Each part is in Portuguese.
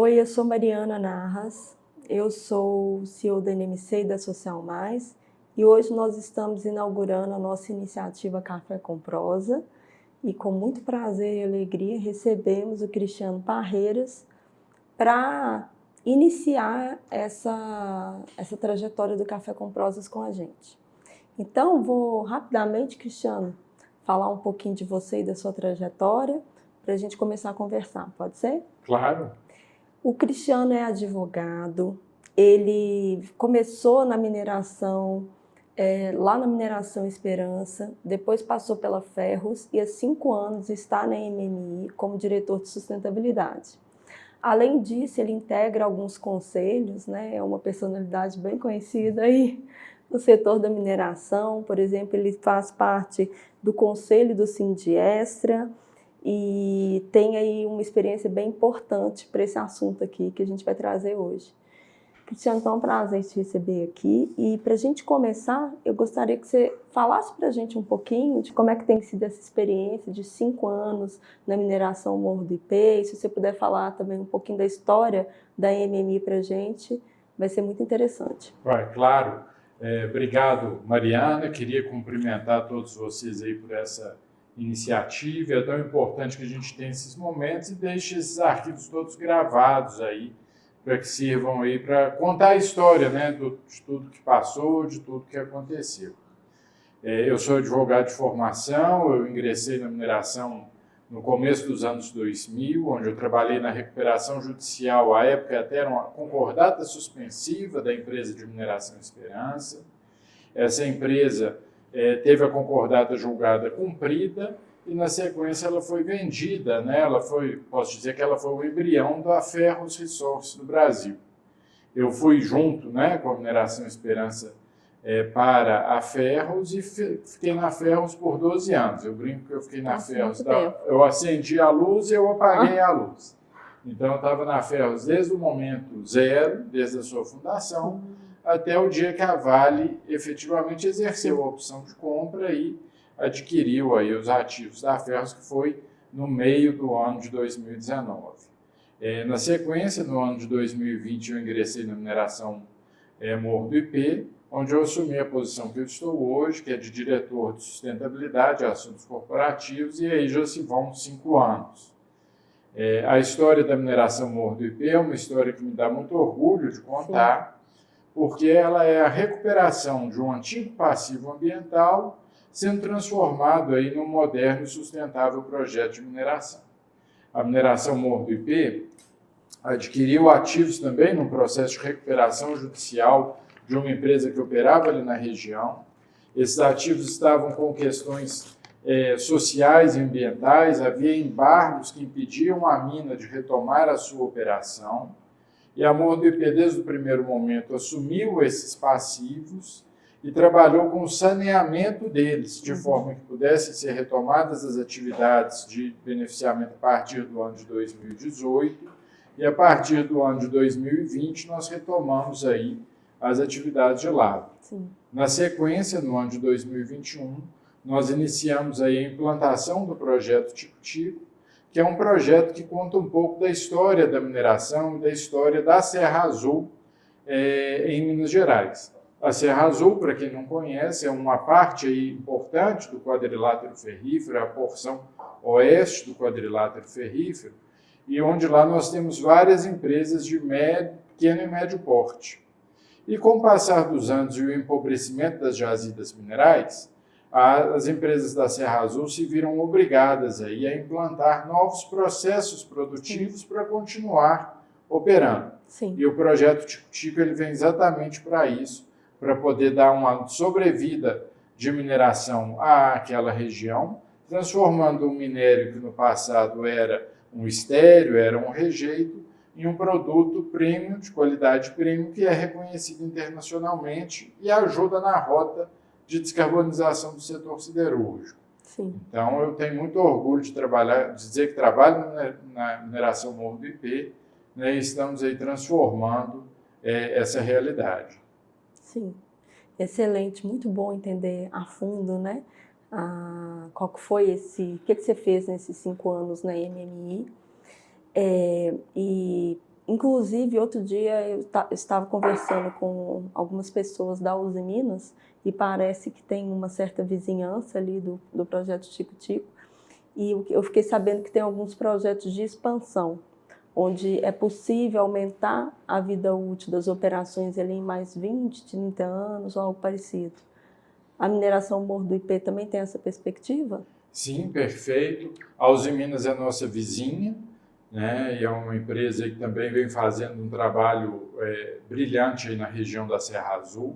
Oi, eu sou Mariana Narras, eu sou CEO da NMC e da Social Mais e hoje nós estamos inaugurando a nossa iniciativa Café com Prosa e com muito prazer e alegria recebemos o Cristiano Parreiras para iniciar essa trajetória do Café com Prosas com a gente. Então, vou rapidamente, Cristiano, falar um pouquinho de você e da sua trajetória para a gente começar a conversar, pode ser? Claro. O Cristiano é advogado, ele começou na mineração, lá na Mineração Esperança, depois passou pela Ferros e há 5 anos está na MMI como diretor de sustentabilidade. Além disso, ele integra alguns conselhos, né? É uma personalidade bem conhecida aí no setor da mineração. Por exemplo, ele faz parte do conselho do Sindiestra e tem aí uma experiência bem importante para esse assunto aqui que a gente vai trazer hoje. Cristiano, então é um prazer te receber aqui e para a gente começar, eu gostaria que você falasse para a gente um pouquinho de como é que tem sido essa experiência de 5 anos na mineração Morro do Ipê, e se você puder falar também um pouquinho da história da MMI para a gente, vai ser muito interessante. Claro. Obrigado, Mariana. Queria cumprimentar todos vocês aí por essa iniciativa. É tão importante que a gente tenha esses momentos e deixe esses arquivos todos gravados aí, para que sirvam aí para contar a história, né, de tudo que passou, de tudo que aconteceu. Eu sou advogado de formação, eu ingressei na mineração no começo dos anos 2000, onde eu trabalhei na recuperação judicial, à época até era uma concordata suspensiva da empresa de mineração Esperança. Essa empresa teve a concordata julgada cumprida e, na sequência, ela foi vendida, né? Posso dizer que ela foi o embrião da Ferros Resources no Brasil. Eu fui junto, né, com a Mineração Esperança para a Ferros e fiquei na Ferros por 12 anos. Eu brinco que eu fiquei na Ferros, eu acendi a luz e eu apaguei a luz. Então, eu estava na Ferros desde o momento zero, desde a sua fundação, até o dia que a Vale efetivamente exerceu a opção de compra e adquiriu aí os ativos da Ferros, que foi no meio do ano de 2019. Na sequência, no ano de 2020, eu ingressei na mineração Morro do Ipê, onde eu assumi a posição que eu estou hoje, que é de diretor de sustentabilidade e assuntos corporativos, e aí já se vão 5 anos. A história da mineração Morro do Ipê é uma história que me dá muito orgulho de contar, porque ela é a recuperação de um antigo passivo ambiental sendo transformado aí num moderno e sustentável projeto de mineração. A mineração Morro do Ipê adquiriu ativos também num processo de recuperação judicial de uma empresa que operava ali na região. Esses ativos estavam com questões sociais e ambientais, havia embargos que impediam a mina de retomar a sua operação. E a Morro do Ipê, desde o primeiro momento, assumiu esses passivos e trabalhou com o saneamento deles, de forma que pudessem ser retomadas as atividades de beneficiamento a partir do ano de 2018, e a partir do ano de 2020 nós retomamos aí as atividades de lavra. Na sequência, no ano de 2021, nós iniciamos aí a implantação do projeto Tico-Tico, que é um projeto que conta um pouco da história da mineração e da história da Serra Azul em Minas Gerais. A Serra Azul, para quem não conhece, é uma parte aí importante do quadrilátero ferrífero, a porção oeste do quadrilátero ferrífero, e onde lá nós temos várias empresas de pequeno e médio porte. E com o passar dos anos e o empobrecimento das jazidas minerais, as empresas da Serra Azul se viram obrigadas aí a implantar novos processos produtivos para continuar operando. E o projeto Tico-Tico ele vem exatamente para isso, para poder dar uma sobrevida de mineração àquela região, transformando um minério que no passado era um estéreo, era um rejeito, em um produto premium, de qualidade premium, que é reconhecido internacionalmente e ajuda na rota de descarbonização do setor siderúrgico. Então, eu tenho muito orgulho de dizer que trabalho na mineração Morro do Ipê, né, e estamos aí transformando essa realidade. Sim, excelente, muito bom entender a fundo, né? Qual que foi o que você fez nesses 5 anos na MMI. E Inclusive, outro dia eu estava conversando com algumas pessoas da Uzi Minas e parece que tem uma certa vizinhança ali do projeto Tico-Tico. E eu fiquei sabendo que tem alguns projetos de expansão, onde é possível aumentar a vida útil das operações ali em mais 20, 30 anos ou algo parecido. A mineração Morro do Ipê também tem essa perspectiva? Sim, perfeito. A Uzi Minas é nossa vizinha, né? E é uma empresa que também vem fazendo um trabalho brilhante aí na região da Serra Azul.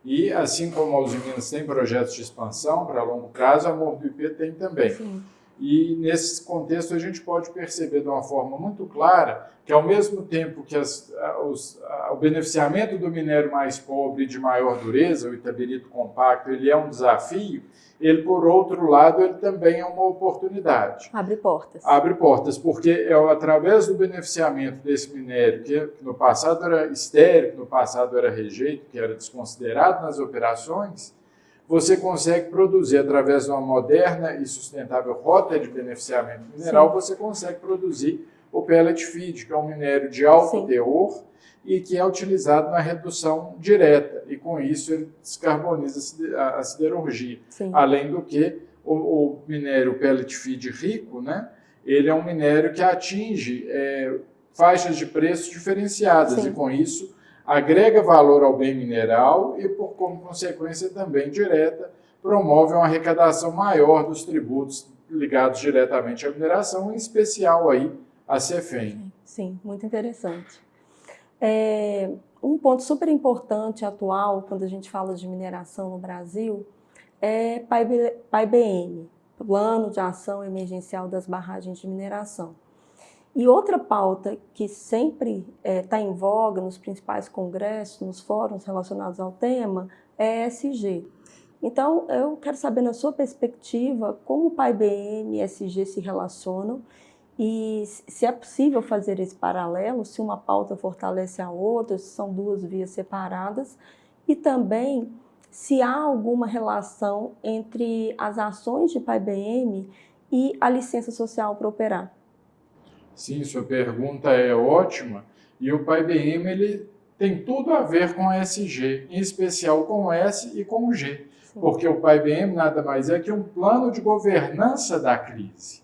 E assim como a Uzi Minas tem projetos de expansão para longo prazo, a Morro do Ipê tem também. Sim. E nesse contexto a gente pode perceber de uma forma muito clara que ao mesmo tempo que o beneficiamento do minério mais pobre e de maior dureza, o itabirito compacto, ele é um desafio, ele por outro lado ele também é uma oportunidade. Abre portas. Abre portas, porque é através do beneficiamento desse minério, que no passado era estéril, que no passado era rejeito, que era desconsiderado nas operações, você consegue produzir, através de uma moderna e sustentável rota de beneficiamento mineral, você consegue produzir o pellet feed, que é um minério de alto teor e que é utilizado na redução direta. E com isso ele descarboniza a siderurgia. Sim. Além do que o minério pellet feed rico, né, ele é um minério que atinge faixas de preço diferenciadas. Sim. E com isso agrega valor ao bem mineral e, como consequência também direta, promove uma arrecadação maior dos tributos ligados diretamente à mineração, em especial aí a CEFEM. Sim, muito interessante. Um ponto super importante atual, quando a gente fala de mineração no Brasil, é PAI-BM, Plano de Ação Emergencial das Barragens de Mineração. E outra pauta que sempre está em voga nos principais congressos, nos fóruns relacionados ao tema, é ESG. Então, eu quero saber, na sua perspectiva, como o PAI-BM e ESG se relacionam e se é possível fazer esse paralelo, se uma pauta fortalece a outra, se são duas vias separadas, e também se há alguma relação entre as ações de PAI-BM e a licença social para operar. Sim, sua pergunta é ótima. E o PAI-BM ele tem tudo a ver com a ESG, em especial com o S e com o G. Sim. Porque o PAI-BM nada mais é que um plano de governança da crise.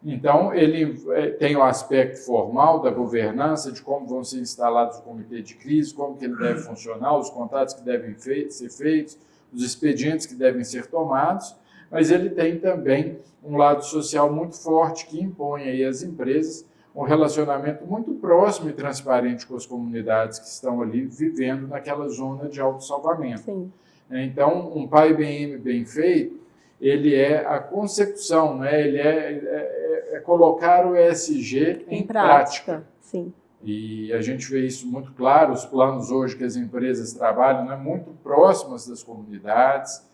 Então, ele tem o aspecto formal da governança, de como vão ser instalados o comitê de crise, como que ele deve funcionar, os contatos que devem ser feitos, os expedientes que devem ser tomados, mas ele tem também um lado social muito forte que impõe aí às empresas um relacionamento muito próximo e transparente com as comunidades que estão ali vivendo naquela zona de autossalvamento. Sim. Então, um PAI-BM bem feito, ele é a consecução, né? Ele é colocar o ESG em prática. Sim. E a gente vê isso muito claro, os planos hoje que as empresas trabalham, né, muito próximas das comunidades,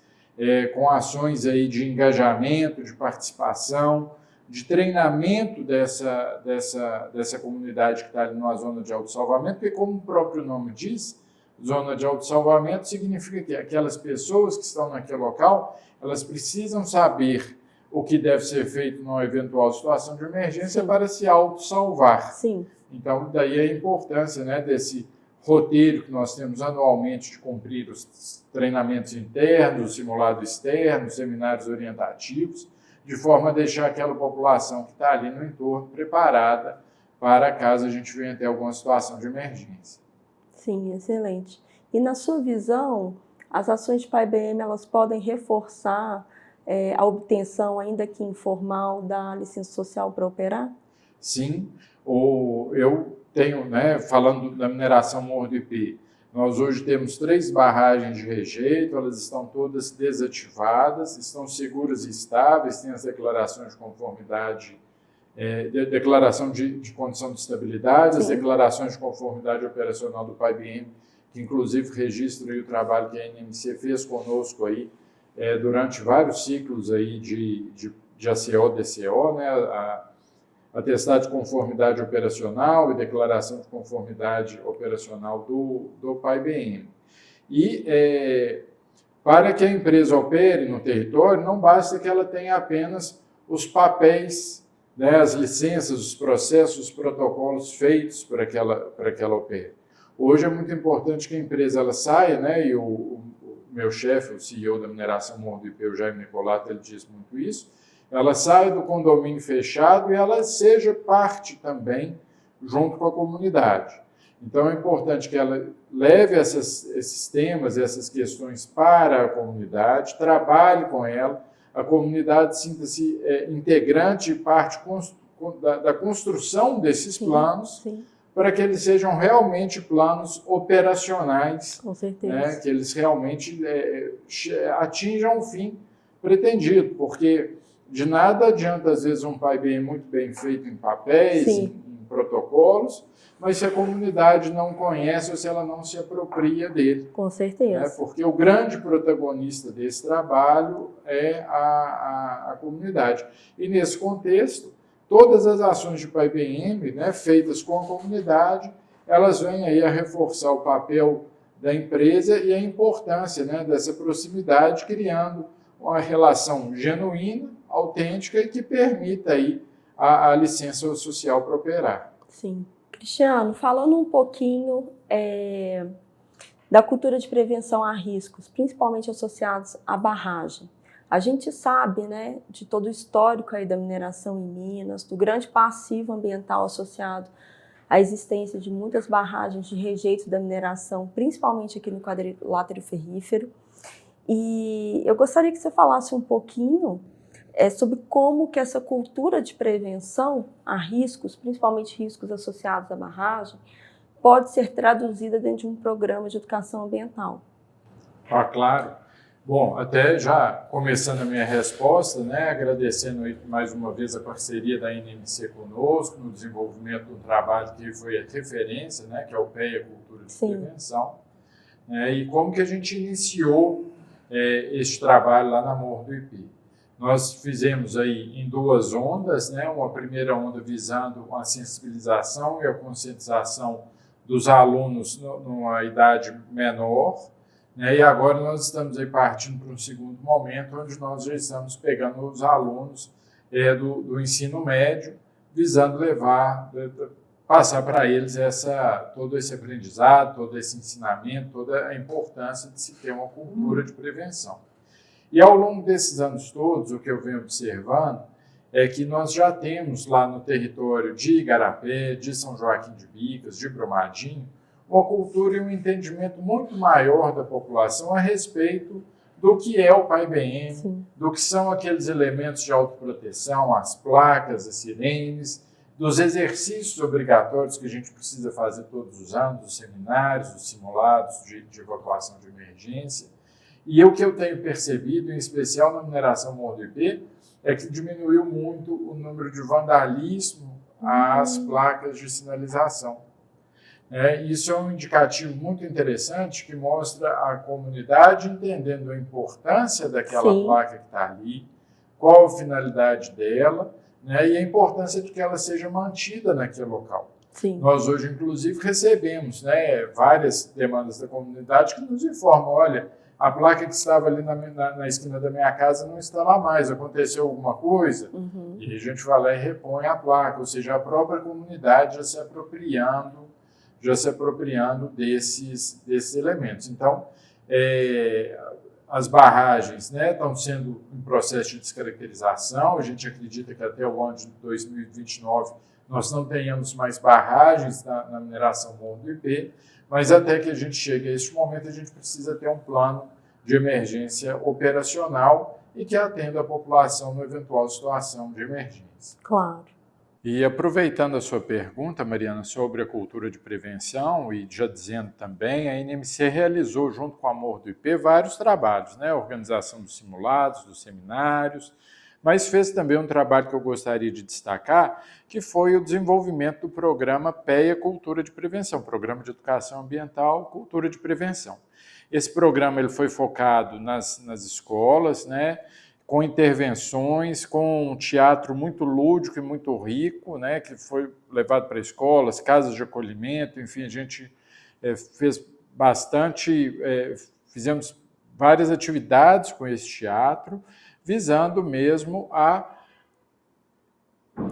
com ações aí de engajamento, de participação, de treinamento dessa comunidade que está ali numa zona de autossalvamento, porque como o próprio nome diz, zona de autossalvamento significa que aquelas pessoas que estão naquele local, elas precisam saber o que deve ser feito numa eventual situação de emergência. Sim. Para se autossalvar. Sim. Então, daí a importância, né, desse roteiro que nós temos anualmente de cumprir os treinamentos internos, simulado externo, seminários orientativos, de forma a deixar aquela população que está ali no entorno preparada para caso a gente venha ter alguma situação de emergência. Sim, excelente. E na sua visão, as ações de PAI-BM elas podem reforçar a obtenção, ainda que informal, da licença social para operar? Sim, eu tenho, né, falando da mineração Morro do Ipê, nós hoje temos 3 barragens de rejeito, elas estão todas desativadas, estão seguras e estáveis, tem as declarações de conformidade, declaração de condição de estabilidade, Sim. As declarações de conformidade operacional do PAI-BM, que inclusive registra aí o trabalho que a NMC fez conosco aí, durante vários ciclos aí de ACO, DCO, né, atestado de conformidade operacional e declaração de conformidade operacional do PAI-BM. E para que a empresa opere no território, não basta que ela tenha apenas os papéis, né, as licenças, os processos, os protocolos feitos para que ela opere. Hoje é muito importante que a empresa ela saia, né, e o meu chefe, o CEO da mineração Morro do Ipê, o Jaime Nicolato, ele diz muito isso, ela saia do condomínio fechado e ela seja parte também junto com a comunidade. Então é importante que ela leve esses temas, essas questões para a comunidade, trabalhe com ela, a comunidade sinta-se integrante e parte da construção desses planos, para que eles sejam realmente planos operacionais, com certeza, né, que eles realmente atinjam o fim pretendido, porque de nada adianta, às vezes, um PAI-BM muito bem feito em papéis, em protocolos, mas se a comunidade não conhece ou se ela não se apropria dele. Com certeza. Né? Porque o grande protagonista desse trabalho é a comunidade. E nesse contexto, todas as ações de PAI-BM, né, feitas com a comunidade, elas vêm aí a reforçar o papel da empresa e a importância, né, dessa proximidade, criando uma relação genuína, autêntica e que permita aí a licença social para operar. Sim. Cristiano, falando um pouquinho da cultura de prevenção a riscos, principalmente associados à barragem. A gente sabe, né, de todo o histórico aí da mineração em Minas, do grande passivo ambiental associado à existência de muitas barragens de rejeito da mineração, principalmente aqui no quadrilátero ferrífero. E eu gostaria que você falasse um pouquinho sobre como que essa cultura de prevenção a riscos, principalmente riscos associados à barragem, pode ser traduzida dentro de um programa de educação ambiental. Ah, claro. Bom, até já começando a minha resposta, né, agradecendo aí mais uma vez a parceria da NMC conosco no desenvolvimento do trabalho que foi a referência, né, que é o PEA Cultura de Prevenção, e como que a gente iniciou este trabalho lá na Morro do Ipê. Nós fizemos aí em 2 ondas, né, uma primeira onda visando a sensibilização e a conscientização dos alunos numa idade menor, né, e agora nós estamos aí partindo para um segundo momento, onde nós já estamos pegando os alunos do ensino médio, visando passar para eles todo esse aprendizado, todo esse ensinamento, toda a importância de se ter uma cultura de prevenção. E ao longo desses anos todos, o que eu venho observando é que nós já temos lá no território de Igarapé, de São Joaquim de Bicas, de Brumadinho, uma cultura e um entendimento muito maior da população a respeito do que é o PAI-BM, do que são aqueles elementos de autoproteção, as placas, as sirenes, dos exercícios obrigatórios que a gente precisa fazer todos os anos, os seminários, os simulados de evacuação de emergência. E o que eu tenho percebido, em especial na mineração Morro do Ipê, é que diminuiu muito o número de vandalismo às placas de sinalização. Isso é um indicativo muito interessante que mostra a comunidade entendendo a importância daquela placa que está ali, qual a finalidade dela, né, e a importância de que ela seja mantida naquele local. Nós hoje, inclusive, recebemos, né, várias demandas da comunidade que nos informam, olha, a placa que estava ali na esquina da minha casa não está lá mais, aconteceu alguma coisa, e a gente vai lá e repõe a placa, ou seja, a própria comunidade já se apropriando desses elementos. Então, as barragens, né, estão sendo em processo de descaracterização, a gente acredita que até o ano de 2029 nós não tenhamos mais barragens na mineração Morro do Ipê, mas até que a gente chegue a este momento, a gente precisa ter um plano de emergência operacional e que atenda a população na eventual situação de emergência. Claro. E aproveitando a sua pergunta, Mariana, sobre a cultura de prevenção, e já dizendo também, a NMC realizou, junto com a Morro do Ipê, vários trabalhos, né? A organização dos simulados, dos seminários, mas fez também um trabalho que eu gostaria de destacar, que foi o desenvolvimento do programa PEA Cultura de Prevenção, Programa de Educação Ambiental, Cultura de Prevenção. Esse programa ele foi focado nas escolas, né, com intervenções, com um teatro muito lúdico e muito rico, né, que foi levado para escolas, casas de acolhimento, enfim, a gente fizemos várias atividades com esse teatro, visando mesmo a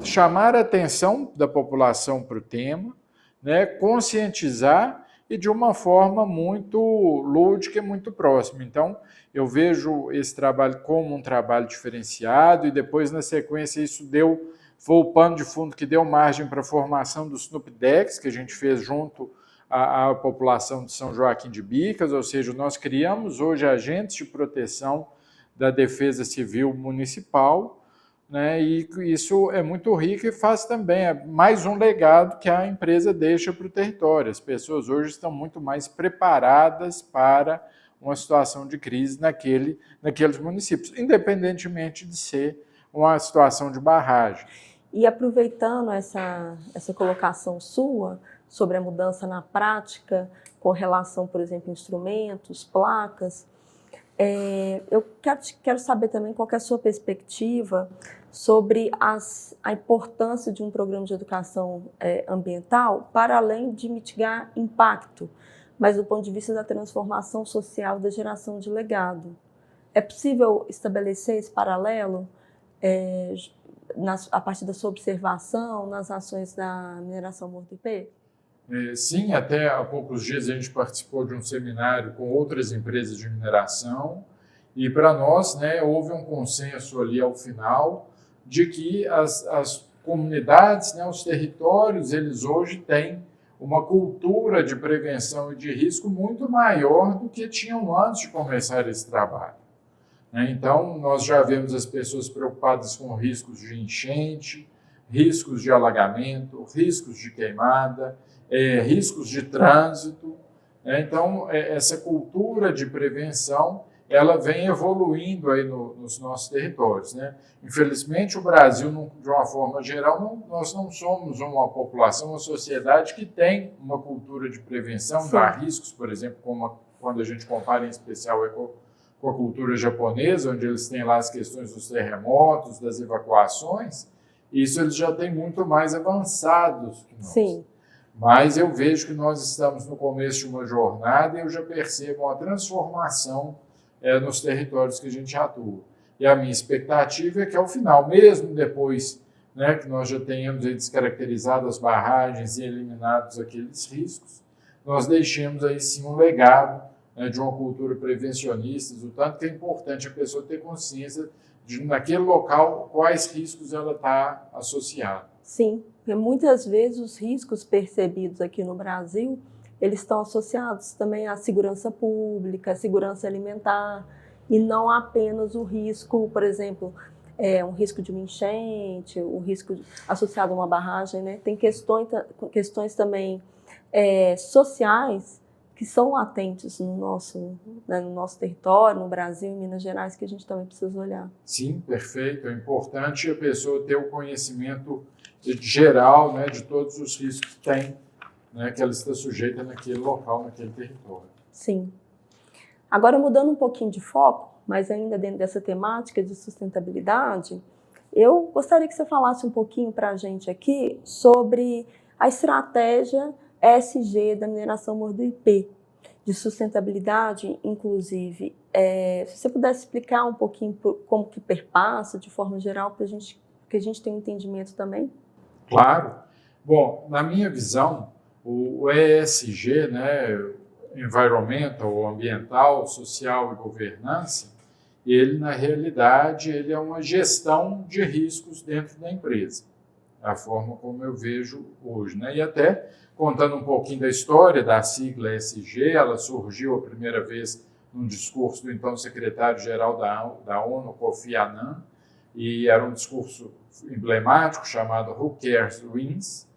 chamar a atenção da população para o tema, né, conscientizar e de uma forma muito lúdica e muito próxima. Então, eu vejo esse trabalho como um trabalho diferenciado e depois, na sequência, isso foi o pano de fundo que deu margem para a formação do SNUPDEX, que a gente fez junto à população de São Joaquim de Bicas, ou seja, nós criamos hoje agentes de proteção da Defesa Civil Municipal, né, e isso é muito rico e faz também mais um legado que a empresa deixa para o território. As pessoas hoje estão muito mais preparadas para uma situação de crise naqueles municípios, independentemente de ser uma situação de barragem. E aproveitando essa colocação sua sobre a mudança na prática, com relação, por exemplo, a instrumentos, placas, eu quero saber também qual que é a sua perspectiva sobre a importância de um programa de educação ambiental para além de mitigar impacto, mas do ponto de vista da transformação social da geração de legado. É possível estabelecer esse paralelo a partir da sua observação nas ações da mineração Morro do Ipê? Sim, até há poucos dias a gente participou de um seminário com outras empresas de mineração e para nós, né, houve um consenso ali ao final de que as comunidades, né, os territórios, eles hoje têm uma cultura de prevenção e de risco muito maior do que tinham antes de começar esse trabalho. Então, nós já vemos as pessoas preocupadas com riscos de enchente, riscos de alagamento, riscos de queimada, riscos de trânsito. Então, essa cultura de prevenção, ela vem evoluindo aí nos nossos territórios, né? Infelizmente, o Brasil, de uma forma geral, nós não somos uma população, uma sociedade que tem uma cultura de prevenção, dá riscos, por exemplo, como quando a gente compara em especial com a cultura japonesa, onde eles têm lá as questões dos terremotos, das evacuações, isso eles já têm muito mais avançados que nós. Sim. Mas eu vejo que nós estamos no começo de uma jornada e eu já percebo uma transformação nos territórios que a gente atua. E a minha expectativa é que ao final, mesmo depois, né, que nós já tenhamos descaracterizado as barragens e eliminados aqueles riscos, nós deixemos aí sim um legado, né, de uma cultura prevencionista, o tanto que é importante a pessoa ter consciência de, naquele local, quais riscos ela está associada. Sim, porque muitas vezes os riscos percebidos aqui no Brasil, eles estão associados também à segurança pública, à segurança alimentar, e não apenas o risco, por exemplo, um risco de uma enchente, o risco associado a uma barragem, né? Tem questões também sociais que são latentes no nosso território, no Brasil, em Minas Gerais, que a gente também precisa olhar. Sim, perfeito. É importante a pessoa ter o conhecimento geral, né, de todos os riscos que tem, né, que ela está sujeita naquele local, naquele território. Sim. Agora, mudando um pouquinho de foco, mas ainda dentro dessa temática de sustentabilidade, eu gostaria que você falasse um pouquinho para a gente aqui sobre a estratégia ESG da mineração Morro do Ipê, de sustentabilidade, inclusive. Se você pudesse explicar um pouquinho como que perpassa, de forma geral, para que a gente tenha um entendimento também. Claro. Bom, na minha visão, o ESG, né, Environmental, Ambiental, Social e Governança, ele, na realidade, ele é uma gestão de riscos dentro da empresa. É a forma como eu vejo hoje, né? E até contando um pouquinho da história da sigla ESG, ela surgiu a primeira vez num discurso do então secretário-geral da ONU, Kofi Annan, e era um discurso emblemático chamado Who Cares Wins.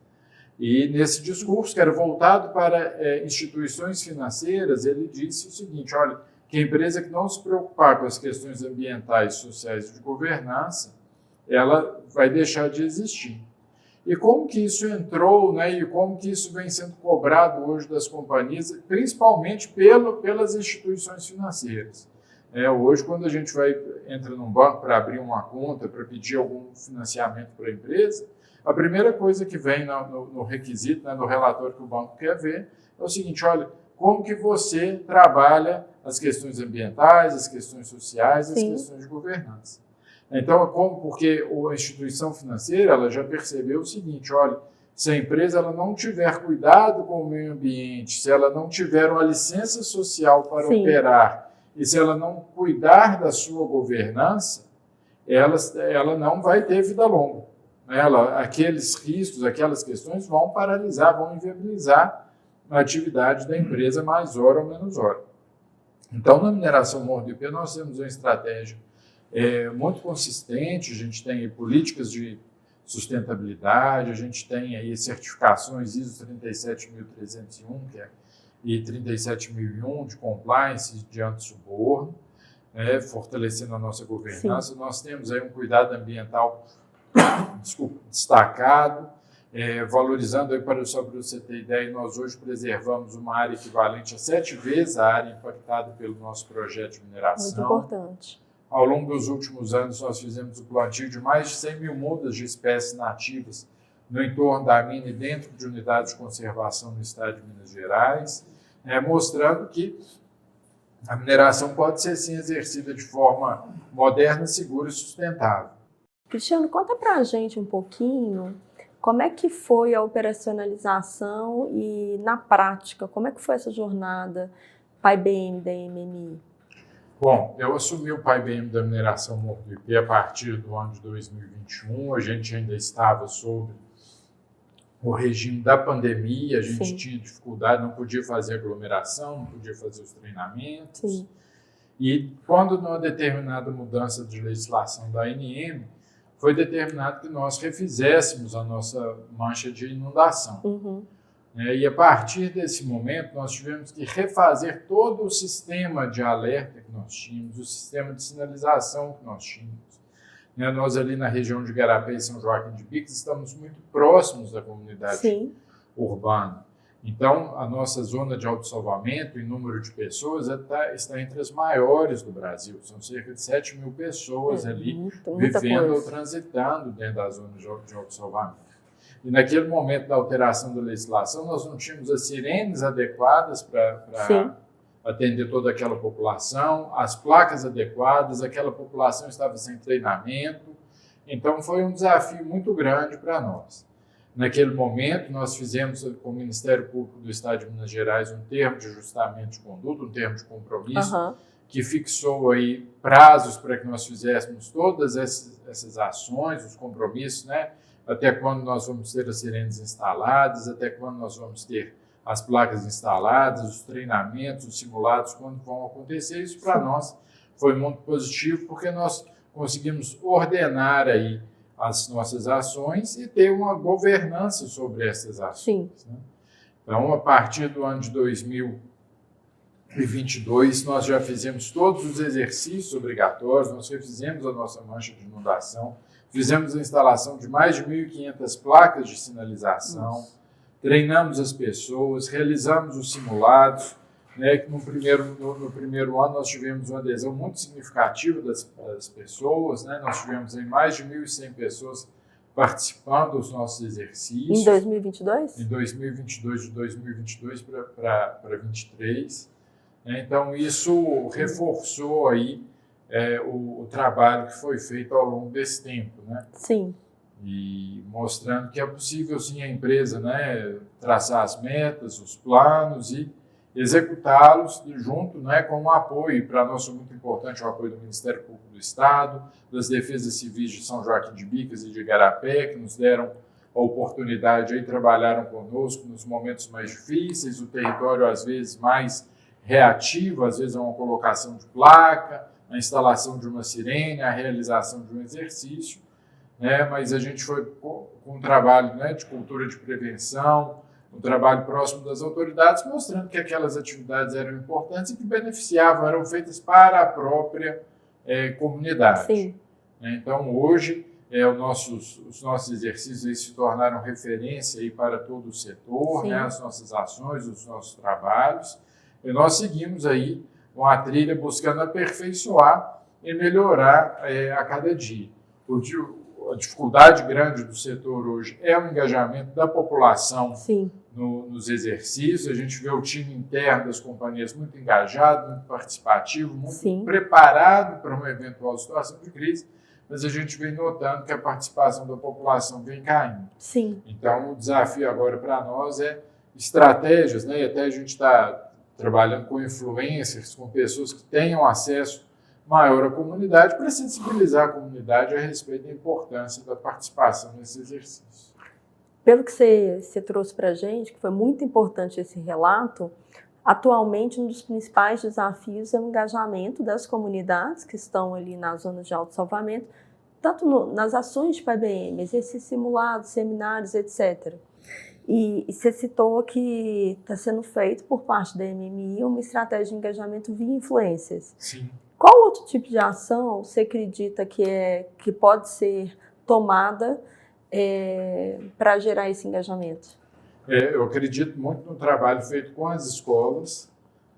E nesse discurso, que era voltado para instituições financeiras, ele disse o seguinte: olha, que a empresa que não se preocupar com as questões ambientais, sociais e de governança, ela vai deixar de existir. E como que isso entrou, né, e como que isso vem sendo cobrado hoje das companhias, principalmente pelas instituições financeiras. Hoje, quando a gente entra num banco para abrir uma conta, para pedir algum financiamento para a empresa, a primeira coisa que vem no requisito, né, no relatório que o banco quer ver, é o seguinte: olha, como que você trabalha as questões ambientais, as questões sociais, as questões de governança. Então, porque a instituição financeira ela já percebeu o seguinte, olha, se a empresa ela não tiver cuidado com o meio ambiente, se ela não tiver uma licença social para operar e se ela não cuidar da sua governança, ela não vai ter vida longa. Aqueles riscos, aquelas questões vão paralisar, vão inviabilizar a atividade da empresa mais hora ou menos hora. Então, na mineração Morro do Ipê, nós temos uma estratégia muito consistente, a gente tem políticas de sustentabilidade, a gente tem aí certificações ISO 37301 e 37001 de compliance de anti-suborno, fortalecendo a nossa governança. Sim. Nós temos aí um cuidado ambiental destacado, valorizando, aí só para você ter ideia, nós hoje preservamos uma área equivalente a 7 vezes a área impactada pelo nosso projeto de mineração. Muito importante. Ao longo dos últimos anos, nós fizemos o plantio de mais de 100 mil mudas de espécies nativas no entorno da mina e dentro de unidades de conservação no estado de Minas Gerais, mostrando que a mineração pode ser, sim, exercida de forma moderna, segura e sustentável. Cristiano, conta para a gente um pouquinho como é que foi a operacionalização e, na prática, como é que foi essa jornada PAI-BM da MMI? Bom, eu assumi o PAI-BM da mineração Morro do Ipê a partir do ano de 2021. A gente ainda estava sob o regime da pandemia, a gente tinha dificuldade, não podia fazer aglomeração, não podia fazer os treinamentos. Sim. E quando, numa determinada mudança de legislação da ANM, foi determinado que nós refizéssemos a nossa mancha de inundação. Uhum. E a partir desse momento, nós tivemos que refazer todo o sistema de alerta que nós tínhamos, o sistema de sinalização que nós tínhamos. Nós ali na região de Igarapé e São Joaquim de Bicas estamos muito próximos da comunidade urbana. Então, a nossa zona de autossalvamento em número de pessoas está entre as maiores do Brasil. São cerca de 7 mil pessoas ali vivendo ou transitando dentro da zona de autossalvamento. E naquele momento da alteração da legislação, nós não tínhamos as sirenes adequadas para atender toda aquela população, as placas adequadas, aquela população estava sem treinamento. Então, foi um desafio muito grande para nós. Naquele momento, nós fizemos com o Ministério Público do Estado de Minas Gerais um termo de ajustamento de conduta, um termo de compromisso, que fixou aí prazos para que nós fizéssemos todas essas ações, os compromissos, até quando nós vamos ter as sirenes instaladas, até quando nós vamos ter as placas instaladas, os treinamentos, os simulados, quando vão acontecer. Isso para nós foi muito positivo, porque nós conseguimos ordenar aí as nossas ações e ter uma governança sobre essas ações. Então, a partir do ano de 2022, nós já fizemos todos os exercícios obrigatórios, nós refizemos a nossa mancha de inundação, fizemos a instalação de mais de 1.500 placas de sinalização, treinamos as pessoas, realizamos os simulados, que no primeiro ano nós tivemos uma adesão muito significativa das pessoas, Nós tivemos aí mais de 1.100 pessoas participando dos nossos exercícios. Em 2022? Em 2022, de 2022 para 2023. Então, isso reforçou aí o trabalho que foi feito ao longo desse tempo, Sim. E mostrando que é possível, sim, a empresa traçar as metas, os planos e executá-los junto com o apoio. E para nós é muito importante o apoio do Ministério Público do Estado, das Defesas Civis de São Joaquim de Bicas e de Igarapé, que nos deram a oportunidade e trabalharam conosco nos momentos mais difíceis, o território às vezes mais reativo, às vezes é uma colocação de placa, a instalação de uma sirene, a realização de um exercício, mas a gente foi com um trabalho de cultura de prevenção, um trabalho próximo das autoridades, mostrando que aquelas atividades eram importantes e que beneficiavam, eram feitas para a própria comunidade. Sim. Então, hoje, os nossos exercícios se tornaram referência aí para todo o setor, as nossas ações, os nossos trabalhos, e nós seguimos aí uma trilha buscando aperfeiçoar e melhorar a cada dia. A dificuldade grande do setor hoje é o engajamento da população nos exercícios. A gente vê o time interno das companhias muito engajado, muito participativo, muito preparado para uma eventual situação de crise, mas a gente vem notando que a participação da população vem caindo. Sim. Então, o desafio agora para nós é estratégias, né? E até a gente está trabalhando com influencers, com pessoas que tenham acesso maior à comunidade, para sensibilizar a comunidade a respeito da importância da participação nesse exercício. Pelo que você trouxe para a gente, que foi muito importante esse relato, atualmente um dos principais desafios é o engajamento das comunidades que estão ali nas zonas de autossalvamento, tanto nas ações de PABM, exercícios simulados, seminários, etc. E você citou que está sendo feito por parte da MMI uma estratégia de engajamento via influências. Sim. Qual outro tipo de ação você acredita que pode ser tomada para gerar esse engajamento? Eu acredito muito no trabalho feito com as escolas,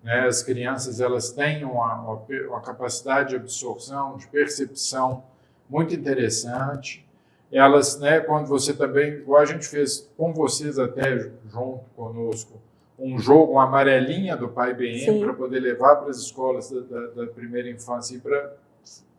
né? As crianças elas têm uma capacidade de absorção, de percepção muito interessante. Elas, né, quando você também, igual a gente fez com vocês até junto conosco, um jogo, uma amarelinha do PABM para poder levar para as escolas da primeira infância e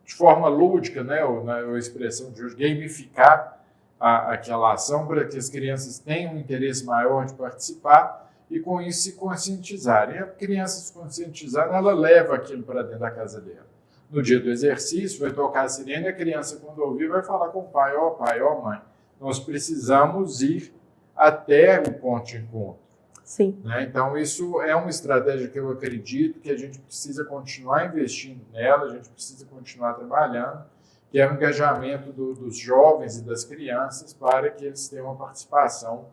de forma lúdica, né, ou na expressão de hoje, gamificar aquela ação para que as crianças tenham um interesse maior de participar e com isso se conscientizarem. A criança se conscientizar, ela leva aquilo para dentro da casa dela. No dia do exercício, vai tocar a sirene, a criança, quando ouvir, vai falar com o pai, ó mãe, nós precisamos ir até o ponto de encontro. Sim. Né? Então, isso é uma estratégia que eu acredito que a gente precisa continuar investindo nela, a gente precisa continuar trabalhando, que é o engajamento dos jovens e das crianças para que eles tenham uma participação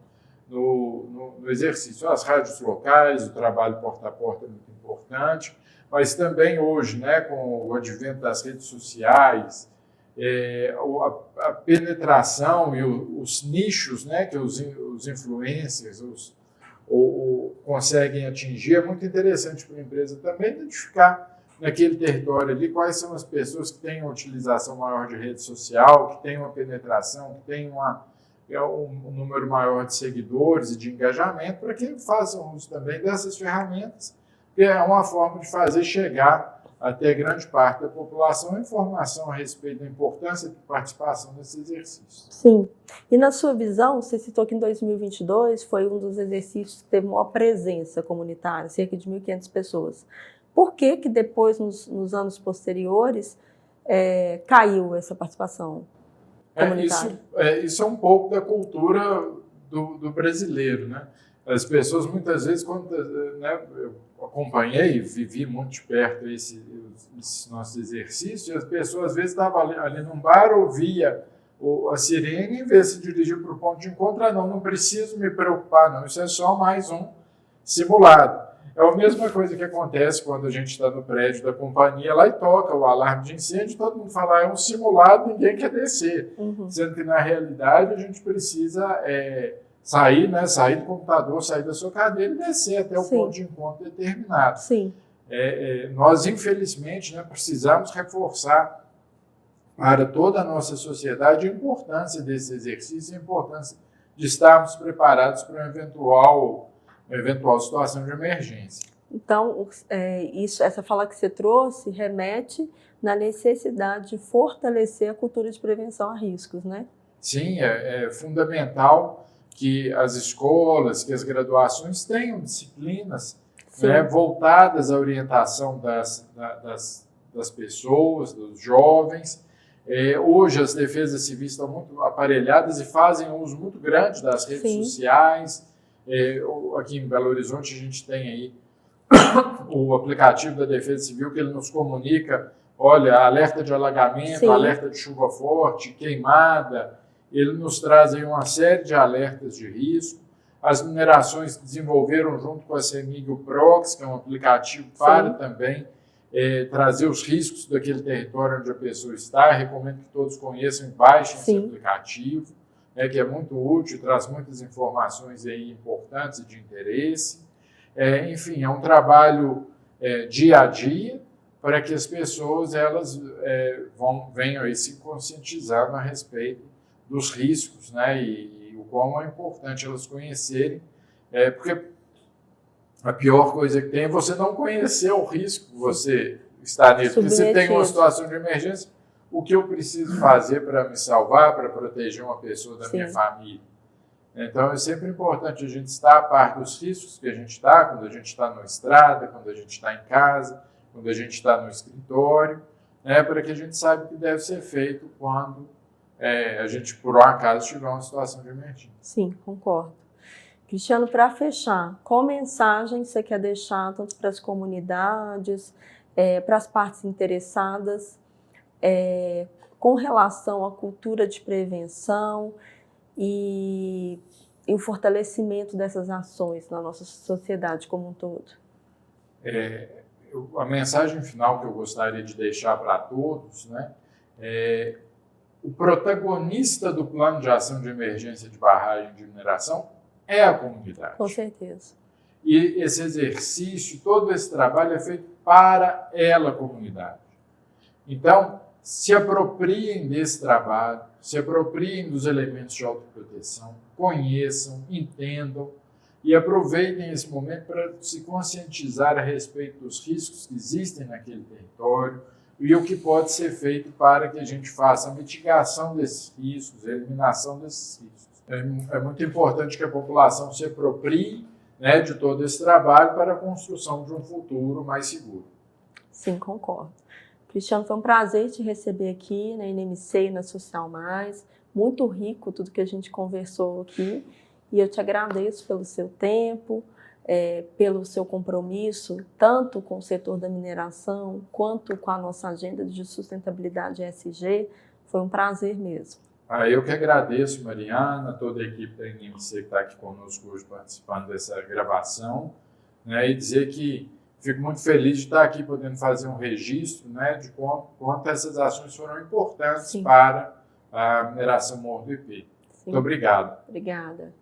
no exercício. As rádios locais, o trabalho porta a porta é muito importante, mas também hoje, né, com o advento das redes sociais, a penetração e os nichos, né, que os influencers conseguem atingir, é muito interessante para a empresa também identificar naquele território ali quais são as pessoas que têm uma utilização maior de rede social, que têm uma penetração, que têm um número maior de seguidores e de engajamento, para que façam uso também dessas ferramentas, que é uma forma de fazer chegar até grande parte da população a informação a respeito da importância de participação nesse exercício. Sim. E na sua visão, você citou que em 2022 foi um dos exercícios que teve maior presença comunitária, cerca de 1.500 pessoas. Por que depois, nos anos posteriores, caiu essa participação comunitária? Isso é um pouco da cultura do brasileiro, né? As pessoas, muitas vezes, né, eu acompanhei, vivi muito de perto esse nosso exercício, e as pessoas, às vezes, estavam ali num bar, ouvia a sirene, em vez de se dirigir para o ponto de encontro, não preciso me preocupar, não, isso é só mais um simulado. É a mesma coisa que acontece quando a gente está no prédio da companhia lá e toca o alarme de incêndio, todo mundo fala, é um simulado, ninguém quer descer. Sendo que, na realidade, a gente precisa sair do computador, sair da sua cadeira e descer até o ponto de encontro determinado. Sim. Nós, infelizmente, né, precisamos reforçar para toda a nossa sociedade a importância desse exercício, a importância de estarmos preparados para uma eventual situação de emergência. Então, essa fala que você trouxe remete na necessidade de fortalecer a cultura de prevenção a riscos, né? Sim, é fundamental que as escolas, que as graduações tenham disciplinas, né, voltadas à orientação das pessoas, dos jovens. Hoje as defesas civis estão muito aparelhadas e fazem um uso muito grande das redes sociais. Aqui em Belo Horizonte a gente tem aí o aplicativo da Defesa Civil que ele nos comunica, olha, alerta de alagamento, alerta de chuva forte, queimada, ele nos traz aí uma série de alertas de risco. As minerações desenvolveram junto com a CEMIG o PROX, que é um aplicativo para também trazer os riscos daquele território onde a pessoa está. Recomendo que todos conheçam e baixem esse aplicativo, que é muito útil, traz muitas informações aí importantes e de interesse. Enfim, é um trabalho dia a dia para que as pessoas venham aí se conscientizando a respeito dos riscos, né, e o quão é importante elas conhecerem, porque a pior coisa que tem é você não conhecer o risco que você está nele. Porque você tem uma situação de emergência, o que eu preciso fazer para me salvar, para proteger uma pessoa da minha família. Então, é sempre importante a gente estar a par dos riscos que a gente está, quando a gente está na estrada, quando a gente está em casa, quando a gente está no escritório, né, para que a gente saiba o que deve ser feito quando a gente, por um acaso, tiver uma situação de emergência. Sim, concordo. Cristiano, para fechar, qual mensagem você quer deixar tanto para as comunidades, para as partes interessadas, com relação à cultura de prevenção e o fortalecimento dessas ações na nossa sociedade como um todo? A mensagem final que eu gostaria de deixar para todos, né, o protagonista do plano de ação de emergência de barragem de mineração é a comunidade. Com certeza. E esse exercício, todo esse trabalho é feito para ela, comunidade. Então, se apropriem desse trabalho, se apropriem dos elementos de autoproteção, conheçam, entendam e aproveitem esse momento para se conscientizar a respeito dos riscos que existem naquele território e o que pode ser feito para que a gente faça a mitigação desses riscos, a eliminação desses riscos. É muito importante que a população se aproprie, né, de todo esse trabalho para a construção de um futuro mais seguro. Sim, concordo. Cristiano, foi um prazer te receber aqui na NMC e na Social Mais. Muito rico tudo que a gente conversou aqui. E eu te agradeço pelo seu tempo, pelo seu compromisso, tanto com o setor da mineração, quanto com a nossa agenda de sustentabilidade ESG. Foi um prazer mesmo. Eu que agradeço, Mariana, toda a equipe da NMC que está aqui conosco hoje participando dessa gravação, né, e dizer que fico muito feliz de estar aqui podendo fazer um registro, né, de quanto essas ações foram importantes para a mineração Morro do Ipê. Muito obrigado. Obrigada.